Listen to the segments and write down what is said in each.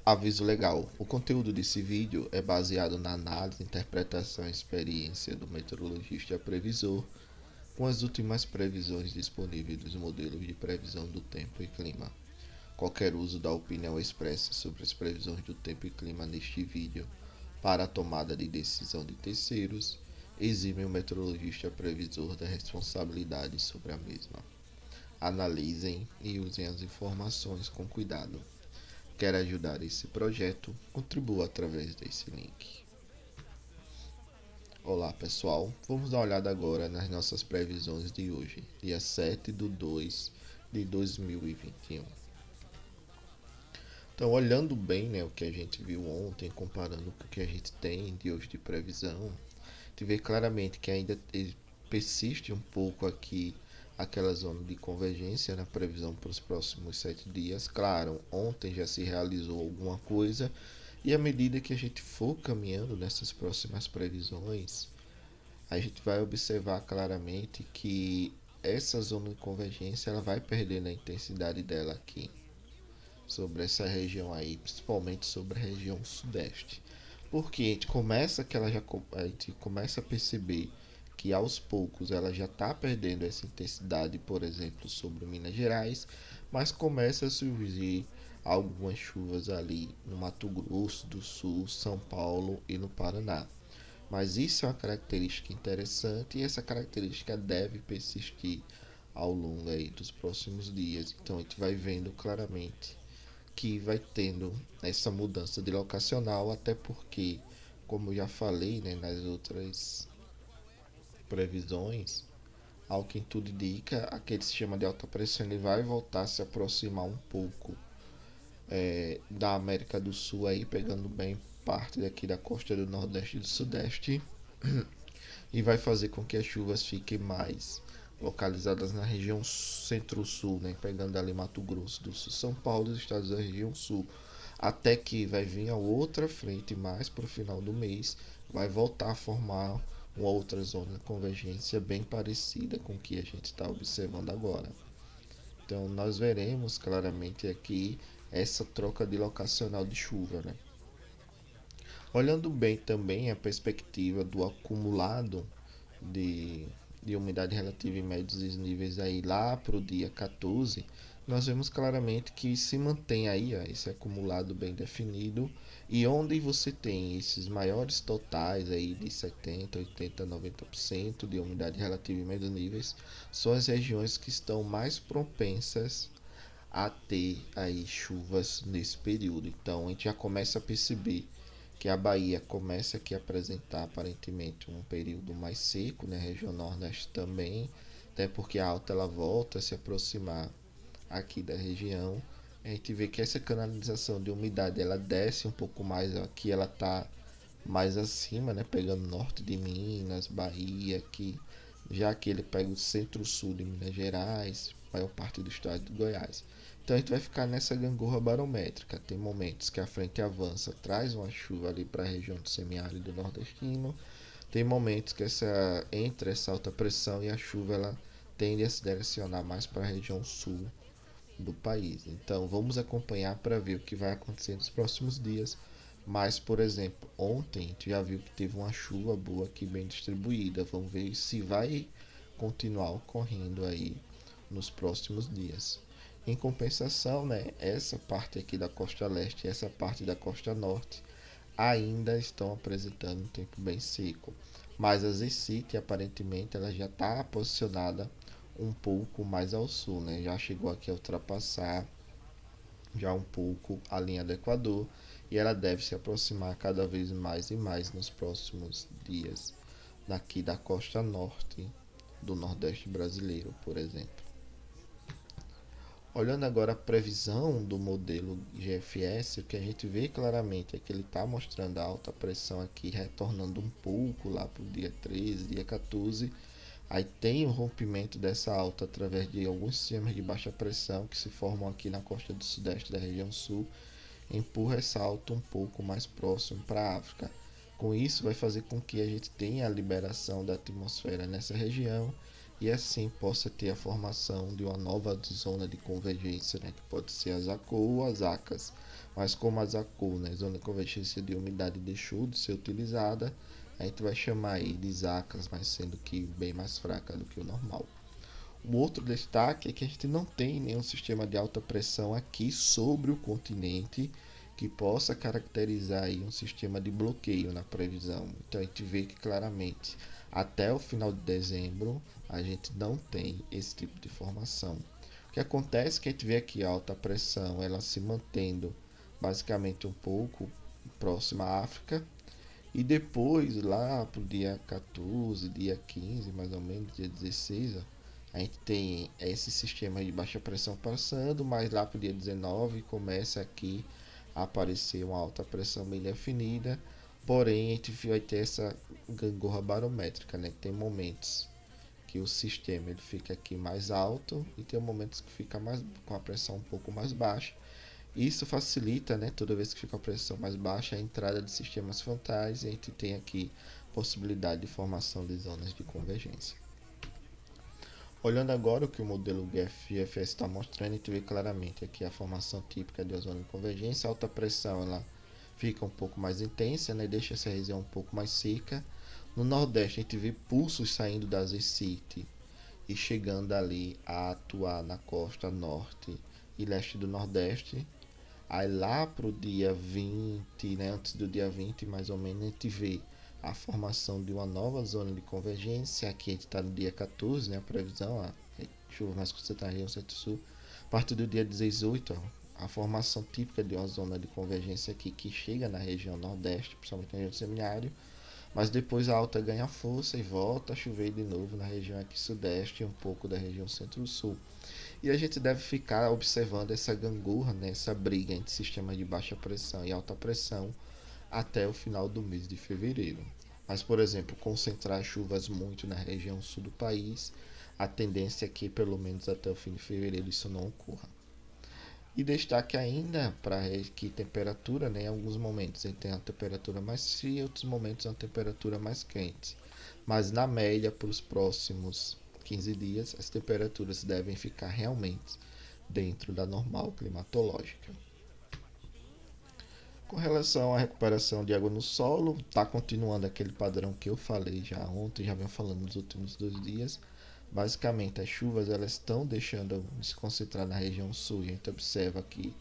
Aviso legal: o conteúdo desse vídeo é baseado na análise, interpretação e experiência do meteorologista previsor, com as últimas previsões disponíveis dos modelos de previsão do tempo e clima. Qualquer uso da opinião expressa sobre as previsões do tempo e clima neste vídeo para a tomada de decisão de terceiros exime o meteorologista previsor da responsabilidade sobre a mesma. Analisem e usem as informações com cuidado. Quer ajudar esse projeto? Contribua através desse link. Olá pessoal, vamos dar uma olhada agora nas nossas previsões de hoje, dia 7 de 2 de 2021. Então, olhando bem, o que a gente viu ontem, comparando com o que a gente tem de hoje de previsão, a gente vê claramente que ainda persiste um pouco aqui aquela zona de convergência na previsão para os próximos 7 dias. Claro, ontem já se realizou alguma coisa, e à medida que a gente for caminhando nessas próximas previsões, a gente vai observar claramente que essa zona de convergência ela vai perdendo a intensidade dela aqui sobre essa região aí, principalmente sobre a região sudeste. Porque a gente começa a perceber que aos poucos ela já está perdendo essa intensidade, por exemplo, sobre Minas Gerais, mas começa a surgir algumas chuvas ali no Mato Grosso do Sul, São Paulo e no Paraná. Mas isso é uma característica interessante, e essa característica deve persistir ao longo aí dos próximos dias. Então a gente vai vendo claramente que vai tendo essa mudança de locacional, até porque, como eu já falei, nas outras previsões, ao que tudo indica, aquele sistema de alta pressão ele vai voltar a se aproximar um pouco da América do Sul, aí pegando bem parte daqui da costa do Nordeste e do Sudeste, e vai fazer com que as chuvas fiquem mais localizadas na região centro-sul, pegando ali Mato Grosso do Sul, São Paulo e os estados da região sul. Até que vai vir a outra frente mais para o final do mês, vai voltar a formar uma outra zona de convergência bem parecida com o que a gente está observando agora. Então nós veremos claramente aqui essa troca de locacional de chuva. Olhando bem também a perspectiva do acumulado de, de umidade relativa em médios níveis aí lá para o dia 14, nós vemos claramente que se mantém aí esse acumulado bem definido, e onde você tem esses maiores totais aí de 70, 80, 90% de umidade relativa em médios níveis, são as regiões que estão mais propensas a ter aí chuvas nesse período. Então a gente já começa a perceber que a Bahia começa aqui a apresentar aparentemente um período mais seco, região nordeste também, até porque a alta ela volta a se aproximar aqui da região. A gente vê que essa canalização de umidade ela desce um pouco mais, aqui ela está mais acima, pegando norte de Minas, Bahia, aqui, já que ele pega o centro-sul de Minas Gerais, maior parte do estado de Goiás. Então a gente vai ficar nessa gangorra barométrica. Tem momentos que a frente avança, traz uma chuva ali para a região do semiárido nordestino. Tem momentos que entre essa alta pressão e a chuva ela tende a se direcionar mais para a região sul do país. Então vamos acompanhar para ver o que vai acontecer nos próximos dias. Mas, por exemplo, ontem a gente já viu que teve uma chuva boa aqui bem distribuída. Vamos ver se vai continuar ocorrendo aí nos próximos dias. Em compensação, essa parte aqui da costa leste e essa parte da costa norte ainda estão apresentando um tempo bem seco. Mas a Z-City aparentemente ela já está posicionada um pouco mais ao sul, já chegou aqui a ultrapassar já um pouco a linha do Equador, e ela deve se aproximar cada vez mais e mais nos próximos dias daqui da costa norte do Nordeste brasileiro, por exemplo. Olhando agora a previsão do modelo GFS, o que a gente vê claramente é que ele está mostrando a alta pressão aqui retornando um pouco lá para o dia 13, dia 14. Aí tem o rompimento dessa alta através de alguns sistemas de baixa pressão que se formam aqui na costa do sudeste da região sul, empurra essa alta um pouco mais próximo para a África. Com isso vai fazer com que a gente tenha a liberação da atmosfera nessa região, e assim possa ter a formação de uma nova zona de convergência, né, que pode ser a ZACO ou as ACAS. Mas como a ZACO, né, zona de convergência de umidade, deixou de ser utilizada, a gente vai chamar aí de ZACAS, mas sendo que bem mais fraca do que o normal. O outro destaque é que a gente não tem nenhum sistema de alta pressão aqui sobre o continente que possa caracterizar aí um sistema de bloqueio na previsão. Então a gente vê que claramente até o final de dezembro a gente não tem esse tipo de formação. O que acontece é que a gente vê aqui a alta pressão ela se mantendo basicamente um pouco próxima à África, e depois, lá pro dia 14, dia 15, mais ou menos, dia 16, ó, a gente tem esse sistema de baixa pressão passando, mas lá pro dia 19 começa aqui a aparecer uma alta pressão bem definida. Porém, a gente vai ter essa gangorra barométrica, né? Tem momentos que o sistema ele fica aqui mais alto e tem momentos que fica mais com a pressão um pouco mais baixa. Isso facilita, né, toda vez que fica a pressão mais baixa, a entrada de sistemas frontais, e a gente tem aqui possibilidade de formação de zonas de convergência. Olhando agora o que o modelo GFS está mostrando, a gente vê claramente aqui a formação típica de uma zona de convergência. A alta pressão ela fica um pouco mais intensa, né, deixa essa região um pouco mais seca. No Nordeste a gente vê pulsos saindo da Z-City e chegando ali a atuar na costa norte e leste do Nordeste. Aí lá pro dia 20, né, antes do dia 20 mais ou menos, a gente vê a formação de uma nova zona de convergência. Aqui a gente está no dia 14, né, a previsão, a chuva mais concentrada na região centro-sul. A partir do dia 18, ó, a formação típica de uma zona de convergência aqui que chega na região nordeste, principalmente na região do semiárido, mas depois a alta ganha força e volta a chover de novo na região aqui sudeste e um pouco da região centro-sul. E a gente deve ficar observando essa gangorra, né, essa briga entre sistemas de baixa pressão e alta pressão até o final do mês de fevereiro. Mas, por exemplo, concentrar chuvas muito na região sul do país, a tendência é que pelo menos até o fim de fevereiro isso não ocorra. E destaque ainda para que temperatura, né, em alguns momentos a gente tem a temperatura mais fria, em outros momentos a temperatura mais quente. Mas na média, para os próximos 15 dias, as temperaturas devem ficar realmente dentro da normal climatológica. Com relação à recuperação de água no solo, está continuando aquele padrão que eu falei já ontem, já venho falando nos últimos 2 dias. Basicamente, as chuvas elas estão deixando de se concentrar na região sul. A gente observa que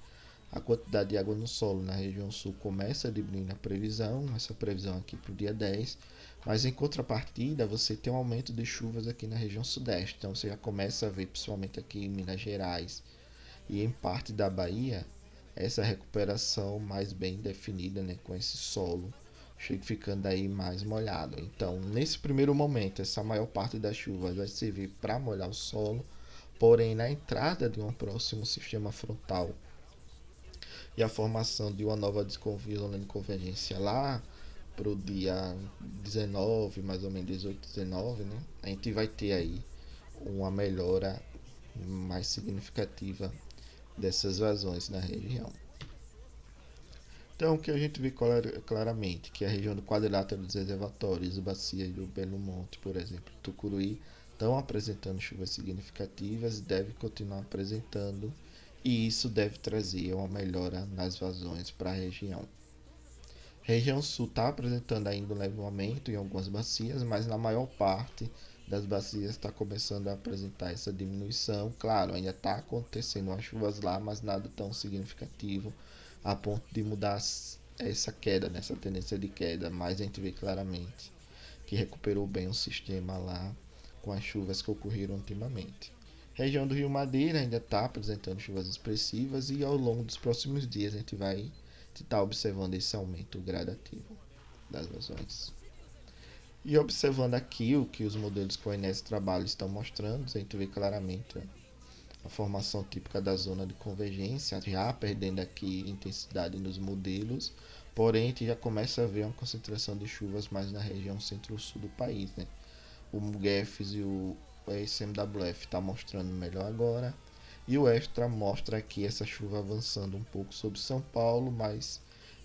a quantidade de água no solo na região sul começa a diminuir na previsão, essa previsão aqui para o dia 10, mas em contrapartida você tem um aumento de chuvas aqui na região sudeste, então você já começa a ver, principalmente aqui em Minas Gerais e em parte da Bahia, essa recuperação mais bem definida, né, com esse solo ficando aí mais molhado. Então, nesse primeiro momento, essa maior parte das chuvas vai servir para molhar o solo, porém na entrada de um próximo sistema frontal e a formação de uma nova zona de convergência lá para o dia 19, mais ou menos 18, 19, né? A gente vai ter aí uma melhora mais significativa dessas vazões na região. Então, o que a gente vê claramente que a região do quadrilátero dos reservatórios, bacias do Belo Monte, por exemplo, Tucuruí, estão apresentando chuvas significativas e devem continuar apresentando, e isso deve trazer uma melhora nas vazões para a região. A região sul está apresentando ainda um leve aumento em algumas bacias, mas na maior parte das bacias está começando a apresentar essa diminuição. Claro, ainda está acontecendo umas chuvas lá, mas nada tão significativo a ponto de mudar essa queda, nessa tendência de queda. Mas a gente vê claramente que recuperou bem o sistema lá com as chuvas que ocorreram ultimamente. A região do Rio Madeira ainda está apresentando chuvas expressivas e ao longo dos próximos dias a gente vai estar observando esse aumento gradativo das vazões. E observando aqui o que os modelos que o INES trabalha estão mostrando, a gente vê claramente a formação típica da zona de convergência, já perdendo aqui intensidade nos modelos, porém a gente já começa a ver uma concentração de chuvas mais na região centro-sul do país, né? O MUGEFS e o SMWF está mostrando melhor agora, e o Extra mostra aqui essa chuva avançando um pouco sobre São Paulo, mas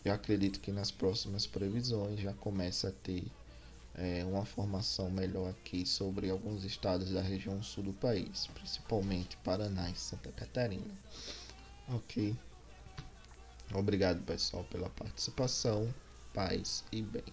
eu acredito que nas próximas previsões já começa a ter uma formação melhor aqui sobre alguns estados da região sul do país, principalmente Paraná e Santa Catarina. Ok. Obrigado, pessoal, pela participação. Paz e bem.